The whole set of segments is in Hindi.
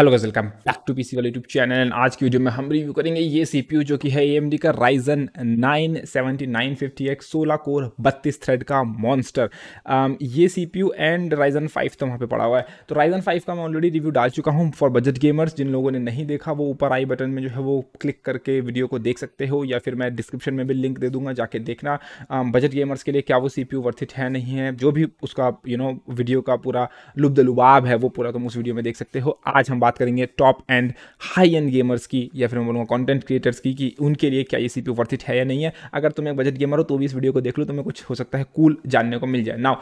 Hello guys, welcome back to PC वाला यूट्यूब चैनल। एंड आज की वीडियो में हम रिव्यू करेंगे ये सीपीयू जो कि है AMD का Ryzen 9 7950X 16 कोर 32 थ्रेड का मॉन्स्टर। ये सीपीयू एंड Ryzen 5 तो वहाँ पे पड़ा हुआ है। तो Ryzen 5 का मैं ऑलरेडी रिव्यू डाल चुका हूँ फॉर बजट गेमर्स। जिन लोगों ने नहीं देखा वो ऊपर आई बटन में जो है वो क्लिक करके वीडियो को देख सकते हो, या फिर मैं डिस्क्रिप्शन में भी लिंक दे दूंगा, जाके देखना। बजट गेमर्स के लिए क्या वो सीपीयू वर्थ इट है नहीं है, जो भी उसका वीडियो का पूरा लुब्द-लुबाब है वो पूरा तुम उस वीडियो में देख सकते हो। आज हम बात करेंगे top and high and gamers की, या फिर मैं बोलूँगा कंटेंट क्रिएटर्स की, कि उनके लिए क्या ये सीपीयू वर्थ इट है या नहीं है। अगर तुम एक बजट गेमर हो तो भी इस वीडियो को देख लो, तुम्हें कुछ हो सकता है कूल जानने को मिल जाए। नाउ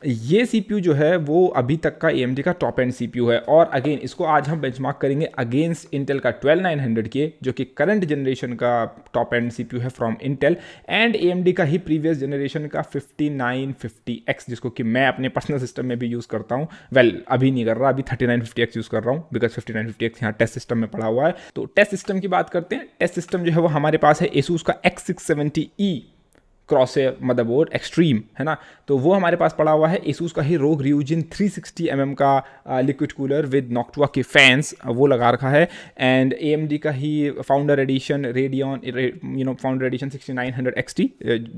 ये सीपीयू जो है वो अभी तक का AMD का टॉप एंड सीपीयू है, और अगेन इसको आज हम बेंचमार्क करेंगे अगेंस्ट इंटेल का 12900K जो कि करंट जनरेशन का टॉप एंड सीपीयू है फ्रॉम इंटेल, एंड AMD का ही प्रीवियस जनरेशन का 5950X जिसको कि मैं अपने पर्सनल सिस्टम में भी यूज़ करता हूँ। अभी नहीं कर रहा, अभी 3950X यूज़ कर रहा हूँ, बिकॉज 5950X यहाँ टेस्ट सिस्टम में पड़ा हुआ है। तो टेस्ट सिस्टम की बात करते हैं। टेस्ट सिस्टम जो है वो हमारे पास है ASUS का X670E क्रॉसएयर मदरबोर्ड एक्सट्रीम, है ना। तो वो हमारे पास पड़ा हुआ है। ASUS का ही ROG Ryujin 360mm का लिक्विड कूलर विद नॉक्टुआ के फैंस वो लगा रखा है, एंड AMD का ही founder edition Radeon founder edition 6900 XT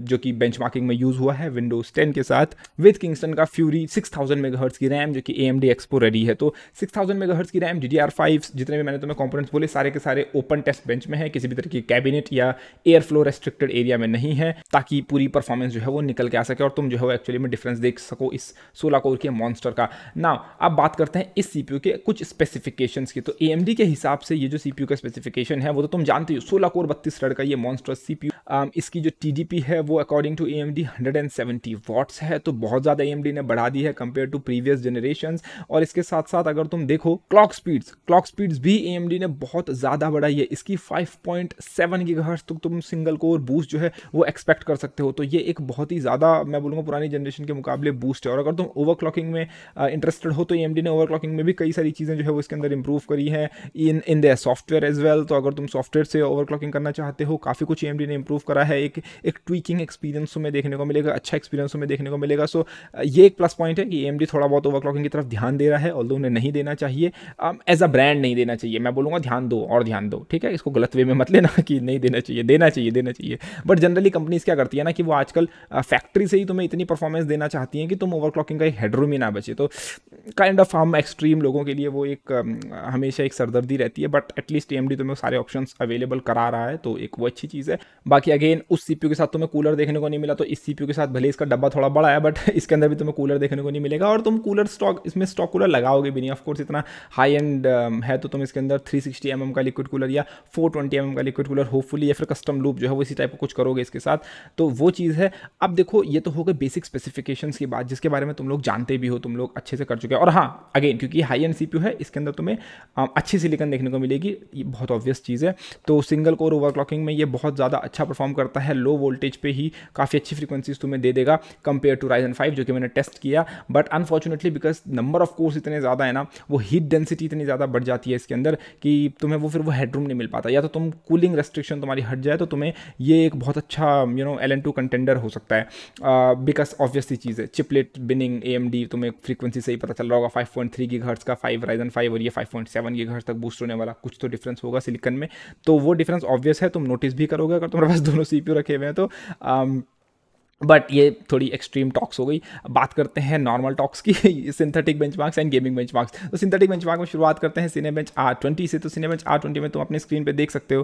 जो कि बेंचमार्किंग में यूज़ हुआ है विंडोज़ 10 के साथ, विद किंगस्टन का फ्यूरी 6000 MHz की रैम जो कि AMD एक्सपो रेडी है। तो 6000 MHz की रैम, DDR5, जितने भी मैंने तुम्हें कंपोनेंट्स बोले सारे के सारे ओपन टेस्ट बेंच में है, किसी भी तरह की कैबिनेट या एयर फ्लो रेस्ट्रिक्टेड एरिया में नहीं है, ताकि पूरी परफॉर्मेंस जो है वो निकल के आ सके और तुम जो है वो एक्चुअली में डिफरेंस देख सको इस 16 कोर के मॉन्स्टर का। नाउ अब बात करते हैं इस सीपीयू के कुछ स्पेसिफिकेशंस की। तो AMD के हिसाब से ये जो सीपीयू का स्पेसिफिकेशन है वो तो तुम जानते हो, 16 कोर 32 थ्रेड का ये मॉन्स्टर सीपीयू। इसकी जो TDP है वो अकॉर्डिंग टू AMD 170 वॉट्स है, तो बहुत ज़्यादा AMD ने बढ़ा दी है कंपेयर टू प्रीवियस जनरेशंस। और इसके साथ साथ अगर तुम देखो क्लॉक स्पीड्स भी AMD ने बहुत ज़्यादा बढ़ाई है। इसकी 5.7 GHz तक तुम सिंगल कोर बूस्ट जो है वो एक्सपेक्ट कर सकते हो। तो ये एक बहुत ही ज़्यादा, मैं बोलूँगा, पुरानी जनरेशन के मुकाबले बूस्ट है। और अगर तुम ओवरक्लॉकिंग में इंटरेस्टेड हो तो AMD ने ओवरक्लॉकिंग में भी कई सारी चीज़ें जो है वो इसके अंदर इंप्रूव करी है in their software as well. तो अगर तुम सॉफ्टवेयर से ओवरक्लॉकिंग करना चाहते हो, काफ़ी कुछ AMD ने इंप्रूव करा है। एक ट्वीकिंग एक्सपीरियंस में देखने को मिलेगा, अच्छा एक्सपीरियंस में देखने को मिलेगा। सो ये एक प्लस पॉइंट है कि AMD थोड़ा बहुत ओवरक्लॉकिंग की तरफ ध्यान दे रहा है, ऑल्दो उन्हें नहीं देना चाहिए, एज अ ब्रांड नहीं देना चाहिए। मैं बोलूँगा ध्यान दो और ध्यान दो, ठीक है। इसको गलत वे में मत लेना कि नहीं देना चाहिए, देना चाहिए। बट जनरली कंपनीज क्या करती है ना कि वो आजकल फैक्ट्री से ही तुम्हें इतनी परफॉर्मेंस देना चाहती हैं कि तुम ओवरक्लॉकिंग का एक हेडरूम ही ना बचे। तो काइंड ऑफ हम एक्सट्रीम लोगों के लिए वो एक हमेशा एक सरदर्दी रहती है, बट एटलीस्ट AMD तुम्हें सारे ऑप्शंस अवेलेबल करा रहा है, तो एक वो अच्छी चीज़ है। बाकी अगेन उस सीपीयू के साथ तुम्हें कूलर देखने को नहीं मिला, तो इस सीपीयू के साथ भले इसका डब्बा थोड़ा बड़ा है, बट इसके अंदर भी तुम्हें कूलर देखने को नहीं मिलेगा। और तुम कूलर इसमें स्टॉक कूलर लगाओगे भी नहीं। ऑफकोर्स इतना हाई एंड है तो तुम इसके अंदर 360mm का लिक्विड कूलर या 420mm का लिक्विड कूलर होपफुली, या फिर कस्टम लूप जो है वो इसी टाइप का कुछ करोगे इसके साथ, तो वो चीज़ है। अब देखो ये तो हो गए बेसिक स्पेसिफिकेशंस की बात, जिसके बारे में तुम लोग जानते भी हो, तुम लोग अच्छे से कर चुके हो। और हाँ, अगेन क्योंकि हाई एंड सीपीयू है, इसके अंदर तुम्हें अच्छी सिलिकॉन देखने को मिलेगी, ये बहुत ऑब्वियस चीज़ है। तो सिंगल कोर ओवरक्लॉकिंग में ये बहुत ज़्यादा अच्छा परफॉर्म करता है, लो वोल्टेज पे ही काफ़ी अच्छी फ्रीक्वेंसीज तुम्हें दे देगा कंपेयर टू Ryzen 5 जो कि मैंने टेस्ट किया। But unfortunately because number of course इतने ज़्यादा है ना, वो हीट डेंसिटी इतनी ज़्यादा बढ़ जाती है इसके अंदर कि तुम्हें वो फिर वो हेडरूम नहीं मिल पाता, या तो तुम कूलिंग रेस्ट्रिक्शन तुम्हारी हट जाए तो तुम्हें ये एक बहुत अच्छा LN2 कंटेंडर हो सकता है। बिकॉज ऑब्वियसली चीज़ है, चिपलेट बिनिंग AMD, तुम्हें फ्रीक्वेंसी से ही पता चल रहा होगा, 5.3 GHz का 5 Ryzen 5 और ये 5.7 GHz तक बूस्ट होने वाला, कुछ तो डिफरेंस होगा सिलिकन में। तो वो डिफरेंस ऑब्वियस है, तुम नोटिस भी करोगे अगर तुम्हारे पास दोनों CPU रखे हुए हैं तो। बट ये थोड़ी एक्सट्रीम टॉक्स हो गई। बात करते हैं नॉर्मल टॉक्स की, synthetic benchmarks and gaming benchmarks. तो सिंथेटिक बेंचमार्क में शुरुआत करते हैं Cinebench R20 से। तो Cinebench R20 में तुम अपने स्क्रीन पे देख सकते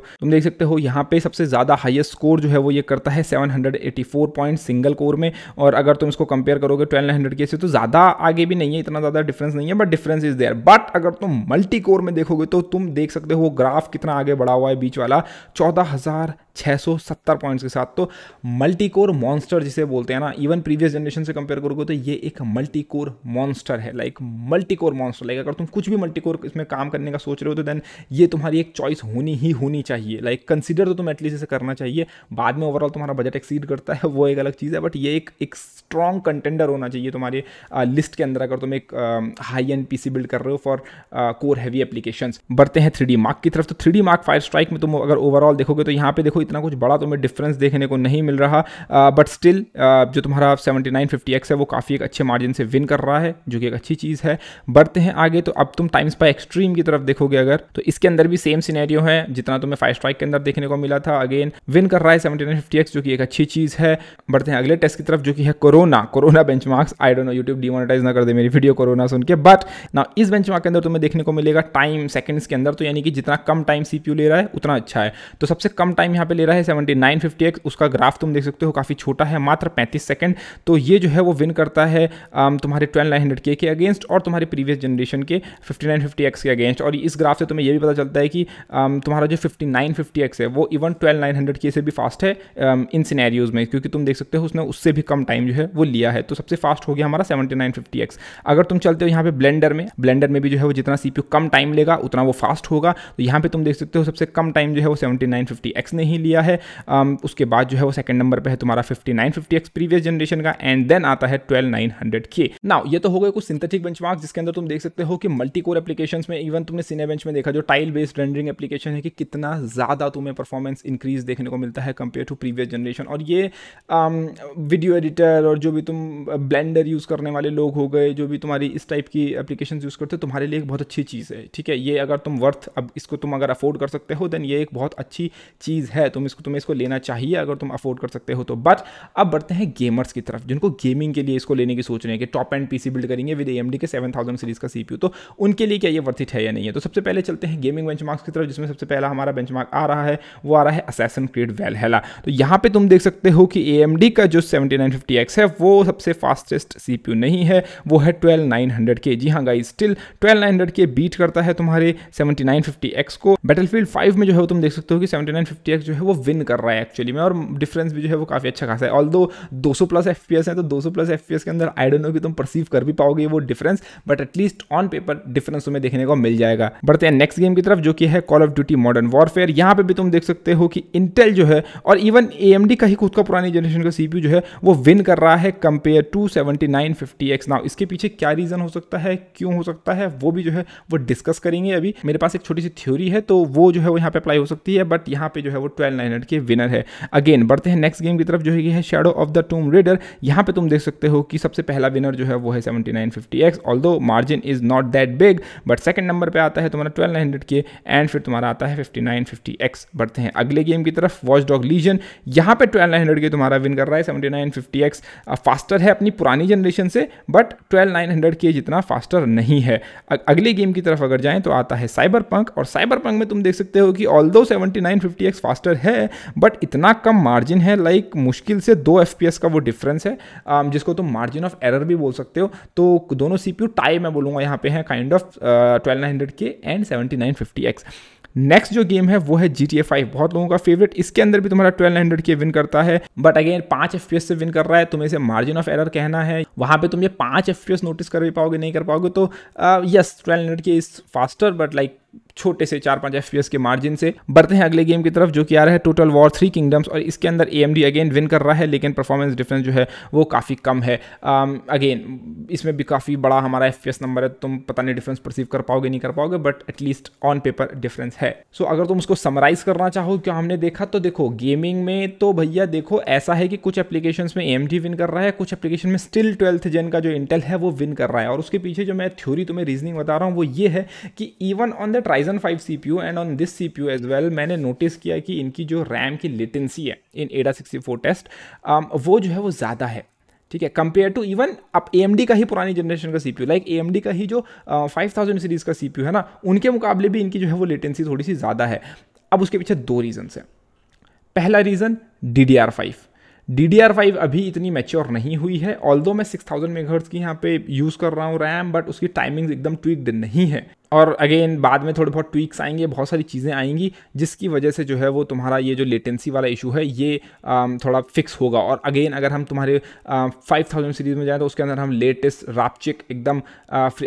हो, यहाँ पे सबसे ज़्यादा हाईएस्ट स्कोर जो है वो ये करता है 784 पॉइंट सिंगल कोर में। और अगर तुम इसको कंपेयर करोगे 1200K से तो ज़्यादा आगे भी नहीं है, इतना ज़्यादा डिफरेंस नहीं है, but difference is there. But अगर तुम मल्टी कोर में देखोगे तो तुम देख सकते हो वो ग्राफ कितना आगे बढ़ा हुआ है, बीच वाला 14,670 पॉइंट्स के साथ। तो मल्टी कोर मॉन्स्टर जिसे बोलते हैं ना, इवन प्रीवियस जनरेशन से कंपेयर करोगे तो ये एक मल्टी कोर मॉन्स्टर है, like multi core monster. Like अगर तुम कुछ भी मल्टी कोर इसमें काम करने का सोच रहे हो तो देन ये तुम्हारी एक चॉइस होनी चाहिए। लाइक कंसीडर तो तुम एटलीस्ट इसे करना चाहिए। बाद में ओवरऑल तुम्हारा बजट एक्सीड करता है वो एक अलग चीज़ है, बट ये एक स्ट्रॉन्ग कंटेंडर होना चाहिए तुम्हारे लिस्ट के अंदर अगर तुम एक हाई एंड PC बिल्ड कर रहे हो फॉर कोर हैवी एप्लीकेशंस। बढ़ते हैं 3D Mark की तरफ। तो 3D Mark फायर स्ट्राइक में तुम अगर ओवरऑल देखोगे तो यहाँ पे देखो इतना कुछ बड़ा तुम्हें डिफरेंस देखने को नहीं मिल रहा, बट स्टिल जो तुम्हारा 7950X है वो काफ़ी एक अच्छे मार्जिन से विन कर रहा है, जो कि एक अच्छी चीज़ है। बढ़ते हैं आगे, तो अब तुम टाइम स्पाई एक्सट्रीम की तरफ देखोगे अगर, तो इसके अंदर भी सेम सिनेरियो है जितना तुम्हें फायर स्ट्राइक के अंदर देखने को मिला था। अगेन विन कर रहा है 7950X, जो कि एक अच्छी चीज़ है। बढ़ते हैं अगले टेस्ट की तरफ, जो कि है Corona benchmarks. I don't know YouTube demonetize ना कर दे मेरी वीडियो कोरोना सुन के, बट ना इस बेंचमार्क के अंदर तुम्हें देखने को मिलेगा टाइम सेकंड्स के अंदर, तो यानी कि जितना कम टाइम सीपीयू ले रहा है उतना अच्छा है। तो सबसे कम टाइम यहाँ पे ले रहा है 7950X, उसका ग्राफ तुम देख सकते हो काफ़ी छोटा है, मात्र 35 सेकंड। तो ये जो है वो विन करता है तुम्हारे 12900K के अगेंस्ट और तुम्हारे प्रीवियस जनरेशन के 5950X के अगेंस्ट। और इस ग्राफ से तुम्हें ये भी पता चलता है कि तुम्हारा जो 5950X है वो इवन 12900K से भी फास्ट है इन सिनेरियोज में, क्योंकि तुम देख सकते हो उसने उससे भी कम टाइम जो है वो लिया है। तो सबसे फास्ट हो गया हमारा 7950X। अगर तुम चलते हो यहाँ पे ब्लेंडर में भी जो है वो जितना सीपीयू कम टाइम लेगा उतना वो फास्ट होगा। तो यहाँ पे तुम देख सकते हो सबसे कम टाइम जो है वो 7950X ने ही लिया है। उसके बाद जो है वो सेकंड नंबर पे है तुम्हारा 5950X प्रीवियस जनरेशन का, एंड देन आता है 12900K। नाउ ये तो हो गए कुछ सिंथेटिक बेंचमार्क, जिसके अंदर तुम देख सकते हो कि मल्टी कोर एप्लीकेशंस में, इवन तुमने सिनेबेंच में देखा जो टाइल बेस्ड रेंडरिंग एप्लीकेशन है, कि कितना ज़्यादा तुम्हें परफॉर्मेंस इंक्रीज देखने को मिलता है कंपेयर टू प्रीवियस जनरेशन। और ये वीडियो एडिटर और जो भी तुम ब्लेंडर यूज़ करने वाले लोग हो गए, जो भी तुम्हारी इस टाइप की एप्लीकेशन यूज़ करते हो, तुम्हारे लिए एक बहुत अच्छी चीज़ है। ठीक है, ये अगर तुम अब इसको तुम अगर अफोर्ड कर सकते हो देन ये एक बहुत अच्छी चीज़ है, तुम्हें इसको लेना चाहिए अगर तुम अफोर्ड कर सकते हो तो। बट अब बढ़ते हैं गेमर्स की तरफ, जिनको गेमिंग के लिए इसको लेने की सोच रहे हैं कि टॉप एंड पीसी बिल्ड करेंगे विद AMD के 7000 सीरीज का सीपीयू, तो उनके लिए क्या ये वर्थ इट है या नहीं है। तो सबसे पहले चलते हैं गेमिंग बेंचमार्क्स की तरफ, जिसमें सबसे पहला हमारा बेंचमार्क आ रहा है वो आ रहा है असैसिन क्रीड वैलहैला। तो यहाँ पे तुम देख सकते हो कि AMD का जो 7950X है वो सबसे फास्टेस्ट सीपीयू नहीं है, वो है 12900K। जी हाँ गाइस, स्टिल 12900K बीट करता है तुम्हारे 7950X को। बैटलफील्ड 5 में जो है तुम देख सकते हो कि 7950X जो है वो विन कर रहा है एक्चुअली में, और डिफरेंस भी जो है वो काफ़ी अच्छा खासा है। ऑल्दो 200+ FPS है, तो 200+ FPS के अंदर आई डोंट नो कि तुम परसीव कर भी पाओगे वो difference, but at least on paper difference तुम्हें देखने को मिल जाएगा। बढ़ते हैं नेक्स्ट गेम की तरफ, जो कि है call of duty modern warfare. यहाँ पे भी तुम देख सकते हो कि इंटेल जो है और इवन AMD का ही खुद का पुरानी जनरेशन का सीपीयू जो है वो विन कर रहा है कंपेयर टू 7950X। नाउ इसके पीछे क्या रीजन हो सकता है, क्यों हो सकता है, वो भी जो है वो डिस्कस करेंगे। अभी मेरे पास एक छोटी सी थ्योरी है, तो वो जो है वो यहाँ पे अप्लाई हो सकती है, बट यहाँ पे जो है वो 12900 के विनर है। अगेन बढ़ते हैं नेक्स्ट गेम की तरफ, जो है शैडो ऑफ द टूम रेडर। यहाँ पे तुम देख सकते हो कि सबसे पहला विनर जो है वो है 7950X, although margin is not that big, but second number पे आता है तुम्हारा 1200K एंड फिर तुम्हारा आता है 5950X। बढ़ते हैं अगले गेम की तरफ, वॉच डॉग लीजन। यहाँ पे 1200K तुम्हारा विन कर रहा है, 7950X फास्टर है अपनी पुरानी जनरेशन से, बट 1200K जितना फास्टर नहीं है। अगले गेम की तरफ अगर जाएं तो आता है साइबर पंक, और साइबर पंक में तुम देख सकते हो कि ऑल्दो 7950X फास्टर है, बट इतना कम मार्जिन है, लाइक मुश्किल से 2 FPS का वो डिफरेंस है, जिसको तुम मार्जिन ऑफ एरर भी बोल सकते हो। तो दोनों सीपीयू टाई मैं बोलूँगा यहाँ पे है kind of 1200K and 7950X। Next जो गेम है वो है GTA 5, बहुत लोगों का फेवरेट। इसके अंदर भी तुम्हारा 1200K विन करता है, बट अगेन 5 FPS से विन कर रहा है। तुम्हें इसे मार्जिन ऑफ एरर कहना है, वहाँ पे तुम ये 5 FPS नोटिस कर भी पाओगे नहीं कर पाओगे। तो yes 1200K is faster, but like छोटे से 4-5 FPS के मार्जिन से। बढ़ते हैं अगले गेम की तरफ, जो कि आ रहा है टोटल वॉर 3 किंगडम्स, और इसके अंदर AMD अगेन विन कर रहा है, लेकिन परफॉर्मेंस डिफरेंस जो है वो काफ़ी कम है। अगेन इसमें भी काफ़ी बड़ा हमारा FPS नंबर है, तुम पता नहीं डिफरेंस परसीव कर पाओगे नहीं कर पाओगे, but at least on paper difference है। सो अगर तुम उसको समराइज करना चाहो क्या हमने देखा, तो देखो गेमिंग में तो भैया देखो ऐसा है कि कुछ एप्लीकेशंस में AMD विन कर रहा है, कुछ एप्लीकेशन में स्टिल 12th जेन का जो इंटेल है वो विन कर रहा है। और उसके पीछे जो मैं थ्योरी तुम्हें रीजनिंग बता रहा हूँ वो ये है कि even on that Ryzen 5 CPU and on this CPU as well, मैंने नोटिस किया कि इनकी जो रैम की लेटेंसी है इन ADA64 टेस्ट, वो जो है वो ज़्यादा है। ठीक है, कंपेयर टू इवन अब AMD का ही पुरानी जनरेशन का CPU, लाइक AMD का ही जो 5000 सीरीज का CPU है ना, उनके मुकाबले भी इनकी जो है वो लेटेंसी थोड़ी सी ज़्यादा है। अब उसके पीछे 2 रीजन्स हैं। पहला रीज़न DDR5 अभी इतनी मैच्योर नहीं हुई है, ऑल्दो मैं 6000 मेगाहर्ट्ज़ की यहाँ पे यूज़ कर रहा हूँ रैम, बट उसकी टाइमिंग एकदम ट्विक्ड नहीं है। और अगेन बाद में थोड़े बहुत ट्वीक्स आएंगे, बहुत सारी चीज़ें आएंगी, जिसकी वजह से जो है वो तुम्हारा ये जो लेटेंसी वाला इशू है ये थोड़ा फिक्स होगा। और अगेन अगर हम तुम्हारे 5000 सीरीज़ में जाएँ तो उसके अंदर हम लेटेस्ट रापचिक एकदम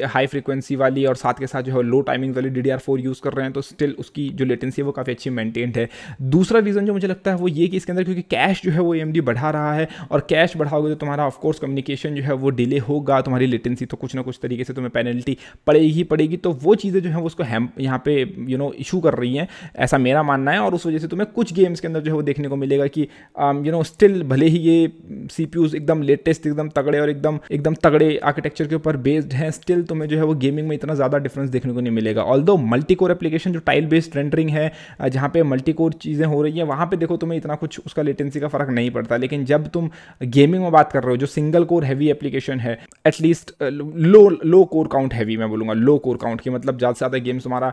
हाई फ्रिक्वेंसी वाली और साथ के साथ जो है लो टाइमिंग वाली DDR4 यूज़ कर रहे हैं, तो स्टिल उसकी जो लेटेंसी है वो काफ़ी अच्छी मेंटेन्ड है। दूसरा रीज़न जो मुझे लगता है वो ये कि इसके अंदर क्योंकि कैश जो है वो AMD बढ़ा रहा है, और कैश बढ़ाओगे तो तुम्हारा ऑफकोर्स कम्युनिकेशन जो है वो डिले होगा, तुम्हारी लेटेंसी तो कुछ ना कुछ तरीके से तुम्हें पेनल्टी पड़ेगी। तो वो चीज़ें जो है उसको यहाँ पे इशू कर रही हैं, ऐसा मेरा मानना है। और उस वजह से तुम्हें कुछ गेम्स के अंदर जो है वो देखने को मिलेगा कि स्टिल भले ही ये CPUs एकदम लेटेस्ट, एकदम तगड़े और एकदम तगड़े आर्किटेक्चर के ऊपर बेस्ड हैं, स्टिल तुम्हें जो है वो गेमिंग में इतना ज़्यादा डिफरेंस देखने को नहीं मिलेगा। ऑल्दो मल्टी कोर एप्लीकेशन जो टाइल बेस्ड रेंडरिंग है, जहाँ पे मल्टी कोर चीज़ें हो रही हैं, वहाँ पे देखो तुम्हें इतना कुछ उसका लेटेंसी का फर्क नहीं पड़ता। लेकिन जब तुम गेमिंग में बात कर रहे हो, जो सिंगल कोर हैवी एप्लीकेशन है, एटलीस्ट लो कोर काउंट हैवी, मैं बोलूँगा लो कोर काउंट की, मतलब ज़्यादा से ज़्यादा गेम्स तुम्हारा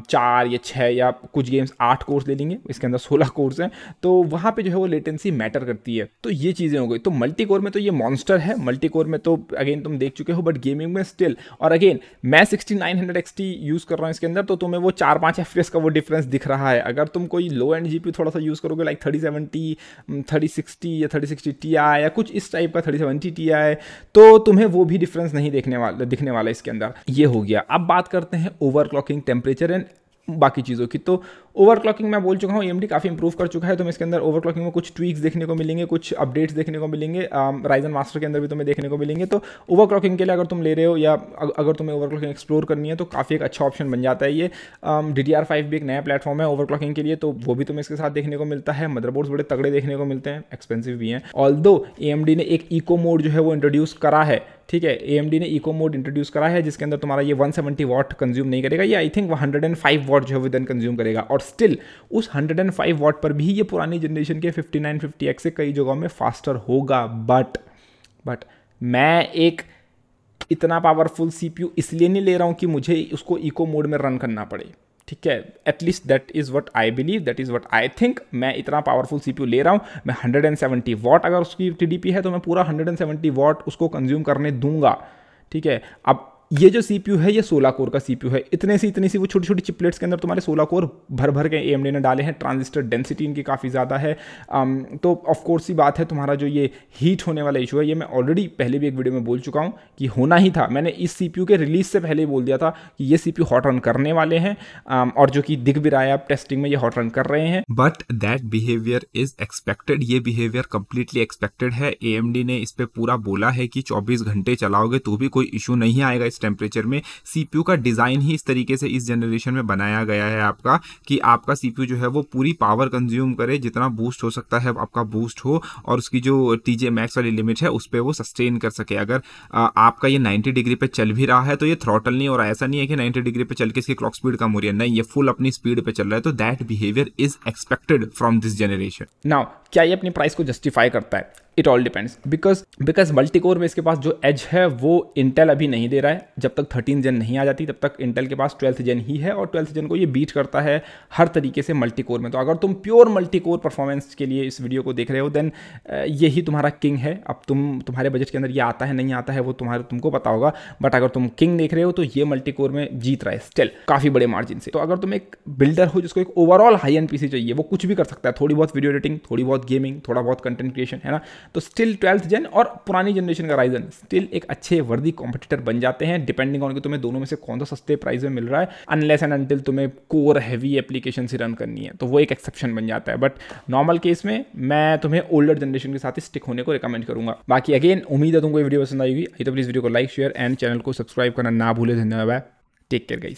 4 या 6 या कुछ गेम्स 8 कोर्स ले लेंगे, इसके अंदर 16 कोर्स हैं, तो वहाँ पे जो है वो लेटेंसी मैटर करती है। तो ये चीज़ें हो गई। तो मल्टी कोर में तो ये मॉन्स्टर है, मल्टी कोर में तो अगेन तुम देख चुके हो, बट गेमिंग में स्टिल, और अगेन मैं 6900 XT यूज़ कर रहा हूँ इसके अंदर, तो तुम्हें वो 4-5 FPS का वो डिफरेंस दिख रहा है। अगर तुम कोई लो एंड GPU थोड़ा सा यूज़ करोगे, लाइक 3070, 3060 या 3060 Ti या कुछ इस टाइप का 3070 Ti, तो तुम्हें वो भी डिफरेंस नहीं दिखने वाला इसके अंदर। ये हो गया। अब बात करते हैं ओवरक्लॉकिंग, टेम्परेचर एंड बाकी चीज़ों की। तो ओवरक्लॉकिंग मैं बोल चुका हूँ, AMD काफ़ी इंप्रूव कर चुका है। तो इसके अंदर ओवरक्लॉकिंग में कुछ ट्वीक्स देखने को मिलेंगे, कुछ अपडेट्स देखने को मिलेंगे, राइजन मास्टर के अंदर भी तुम्हें देखने को मिलेंगे। तो ओवरक्लॉकिंग के लिए अगर तुम ले रहे हो या अगर तुम्हें ओवरक्लॉकिंग एक्सप्लोर करनी है, तो काफ़ी एक अच्छा ऑप्शन बन जाता है ये। DDR5 भी एक नया प्लेटफॉर्म है ओवरक्लॉकिंग के लिए, तो वो भी तुम्हें इसके साथ देखने को मिलता है। मदरबोर्ड्स बड़े तगड़े देखने को मिलते हैं, एक्सपेंसिव भी हैं। ऑल्दो AMD ने एक इको मोड जो है वो इंट्रोड्यूस करा है, ठीक है, AMD ने इको मोड इंट्रोड्यूस करा है, जिसके अंदर तुम्हारा ये 170 वाट कंज्यूम नहीं करेगा, ये आई थिंक 105 वाट जो है विद इन कंज्यूम करेगा। और स्टिल उस 105 वाट पर भी ये पुरानी जनरेशन के 5950X से कई जगहों में फास्टर होगा। बट मैं एक इतना पावरफुल CPU इसलिए नहीं ले रहा हूँ कि मुझे उसको इको मोड में रन करना पड़े, ठीक है। At least that is what I believe, that is what I think. मैं इतना पावरफुल CPU ले रहा हूँ, मैं 170 वाट अगर उसकी TDP है, तो मैं पूरा 170 वाट उसको कंज्यूम करने दूंगा, ठीक है। अब ये जो CPU है, ये 16 कोर का CPU है। इतनी सी वो छोटी छोटी चिपलेट्स के अंदर तुम्हारे 16 कोर भर के AMD ने डाले हैं। ट्रांजिस्टर डेंसिटी इनकी काफ़ी ज़्यादा है। तो ऑफ कोर्स ही बात है, तुम्हारा जो ये हीट होने वाला इशू है, ये मैं ऑलरेडी पहले भी एक वीडियो में बोल चुका हूँ कि होना ही था। मैंने इस CPU के रिलीज से पहले ही बोल दिया था कि ये CPU हॉट रन करने वाले हैं, और जो कि दिख भी रहा है, आप टेस्टिंग में ये हॉट रन कर रहे हैं। But that behaviour is expected, ये बिहेवियर कंप्लीटली एक्सपेक्टेड है। AMD ने इस पे पूरा बोला है कि 24 घंटे चलाओगे तो भी कोई इशू नहीं आएगा इस टेम्परेचर में। CPU का डिज़ाइन ही इस तरीके से इस जनरेशन में बनाया गया है आपका, कि आपका CPU जो है वो पूरी पावर कंज्यूम करे, जितना बूस्ट हो सकता है आपका बूस्ट हो, और उसकी जो TJ मैक्स वाली लिमिट है उस पर वो सस्टेन कर सके। अगर आपका ये 90 डिग्री पे चल भी रहा है, तो ये थ्रॉटल नहीं हो रहा है। ऐसा नहीं है कि 90 डिग्री पे चल के इसकी क्लॉक स्पीड कम हो रही है, नहीं, ये फुल अपनी स्पीड पे चल रहा है। तो that behaviour is expected from this generation. Now क्या ये अपनी प्राइस को जस्टिफाई करता है? It all depends, because multi core में इसके पास जो एज है वो इंटेल अभी नहीं दे रहा है। जब तक 13th जेन नहीं आ जाती, तब तक इंटेल के पास 12th जेन ही है, और 12th जेन को ये बीट करता है हर तरीके से मल्टी कोर में। तो अगर तुम प्योर मल्टी कोर परफॉर्मेंस के लिए इस वीडियो को देख रहे हो, देन यही तुम्हारा किंग है। अब तुम्हारे बजट के अंदर ये आता है नहीं आता है वो तुमको पता होगा, बट अगर तुम किंग देख रहे हो, तो ये मल्टी कोर में जीत रहा है स्टिल काफ़ी बड़े मार्जिन से। तो अगर तुम एक बिल्डर हो जिसको एक ओवरऑल हाई एंड PC चाहिए, वो कुछ भी कर सकता है, थोड़ी बहुत वीडियो एडिटिंग, थोड़ी बहुत गेमिंग, थोड़ा बहुत कंटेंट क्रिएशन, है ना, तो स्टिल 12th जेन और पुरानी जनरेशन का राइजन स्टिल एक अच्छे वर्दी कॉम्पिटिटर बन जाते हैं, डिपेंडिंग ऑन कि तुम्हें दोनों में से कौन सा सस्ते प्राइस में मिल रहा है। अनलेस एंड अनटिल तुम्हें कोर हैवी एप्लीकेशन से रन करनी है, तो वो एक एक्सेप्शन बन जाता है। बट नॉर्मल केस में मैं तुम्हें ओल्डर जनरेशन के साथ ही स्टिक होने को रिकमेंड करूंगा। बाकी अगेन उम्मीद है तुमको ये वीडियो पसंद आएगी। तो प्लीज़ वीडियो को लाइक, शेयर एंड चैनल को सब्सक्राइब करना ना भूले। धन्यवाद, टेक केयर गाइस।